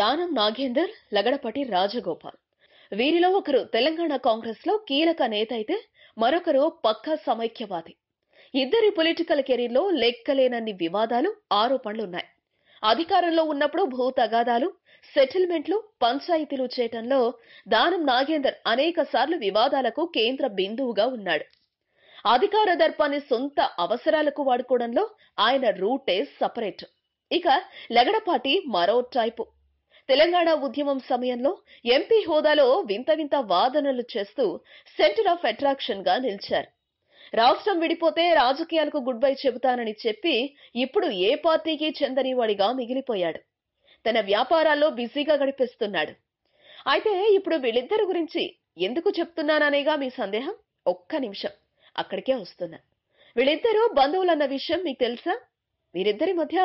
దానం నాగేందర్, లగడపాటి రాజగోపాల్. వీరిలో ఒకరు తెలంగాణ కాంగ్రెస్ లో కీలక నేత అయితే మరొకరు పక్కా సమైక్యవాది. ఇద్దరి పొలిటికల్ కెరీర్ లో లెక్కలేనన్ని వివాదాలు, ఆరోపణలున్నాయి. అధికారంలో ఉన్నప్పుడు భూ తగాదాలు, సెటిల్మెంట్లు, పంచాయతీలు చేయటంలో దానం నాగేందర్ అనేక సార్లు వివాదాలకు కేంద్ర బిందువుగా ఉన్నాడు. అధికార దర్పాన్ని సొంత అవసరాలకు వాడుకోవడంలో ఆయన రూటే సపరేట్. ఇక లగడపాటి మరో టైపు. తెలంగాణ ఉద్యమం సమయంలో ఎంపీ హోదాలో వింత వింత వాదనలు చేస్తూ సెంటర్ ఆఫ్ అట్రాక్షన్ గా నిలిచారు. రాష్ట్రం విడిపోతే రాజకీయాలకు గుడ్ బై చెబుతానని చెప్పి ఇప్పుడు ఏ పార్టీకి చెందని వాడిగా మిగిలిపోయాడు. తన వ్యాపారాల్లో బిజీగా గడిపేస్తున్నాడు. అయితే ఇప్పుడు వీళ్ళిద్దరి గురించి ఎందుకు చెప్తున్నాననేగా మీ సందేహం? ఒక్క నిమిషం, అక్కడికే వస్తున్నా. వీళ్ళిద్దరూ బంధువులన్న విషయం మీకు తెలుసా? వీరిద్దరి మధ్య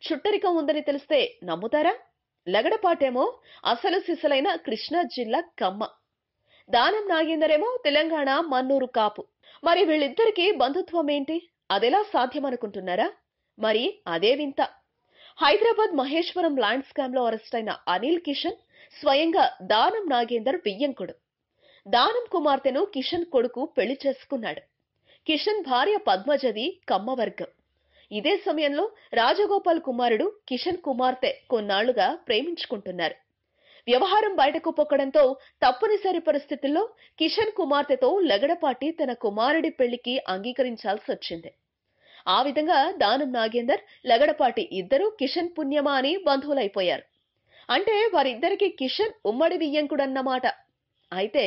చుట్టరికం ఉందని తెలిస్తే నమ్ముతారా? లగడపాటేమో అసలు సిసలైన కృష్ణా జిల్లా కమ్మ, దానం నాగేందర్ ఏమో తెలంగాణ మన్నూరు కాపు. మరి వీళ్ళిద్దరికి బంధుత్వం ఏంటి? అదెలా సాధ్యమనుకుంటున్నారా? మరి అదే వింత. హైదరాబాద్ మహేశ్వరం ల్యాండ్ స్కామ్ లో అరెస్ట్ అయిన అనిల్ కిషన్ స్వయంగా దానం నాగేందర్ బియ్యంకుడు. దానం కుమార్తెను కిషన్ కొడుకు పెళ్లి చేసుకున్నాడు. కిషన్ భార్య పద్మజది కమ్మవర్గం. ఇదే సమయంలో రాజగోపాల్ కుమారుడు కిషన్ కుమార్తె కొన్నాళ్లుగా ప్రేమించుకుంటున్నారు. వ్యవహారం బయటకు పొక్కడంతో తప్పనిసరి పరిస్థితుల్లో కిషన్ కుమార్తెతో లగడపాటి తన కుమారుడి పెళ్లికి అంగీకరించాల్సి వచ్చింది. ఆ విధంగా దానం నాగేందర్, లగడపాటి ఇద్దరు కిషన్ పుణ్యమా అని బంధువులైపోయారు. అంటే వారిద్దరికి కిషన్ ఉమ్మడి బియ్యంకుడన్నమాట. అయితే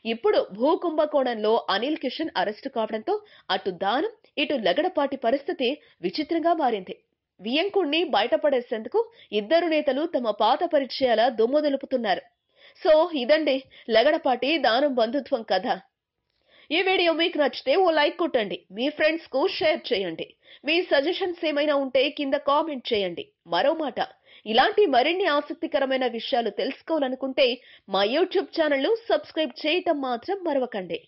ఇప్పుడు భూకుంభకోణంలో అనిల్ కిషన్ అరెస్టు కావడంతో అటు దానం, ఇటు లగడపాటి పరిస్థితి విచిత్రంగా మారింది. వియ్యంకుణ్ణి బయటపడేసేందుకు ఇద్దరు నేతలు తమ పాత పరిచయాల దుమ్ము దులుపుతున్నారు. సో ఇదండి లగడపాటి దానం బంధుత్వం కథ. ఈ వీడియో మీకు నచ్చితే ఓ లైక్ కొట్టండి, మీ ఫ్రెండ్స్ కు షేర్ చేయండి. మీ సజెషన్స్ ఏమైనా ఉంటే కింద కామెంట్ చేయండి. మరో మాట, ఇలాంటి మరిన్ని ఆసక్తికరమైన విషయాలు తెలుసుకోవాలనుకుంటే మా యూట్యూబ్ ఛానల్ ను సబ్స్క్రైబ్ చేయటం మాత్రం మరవకండి.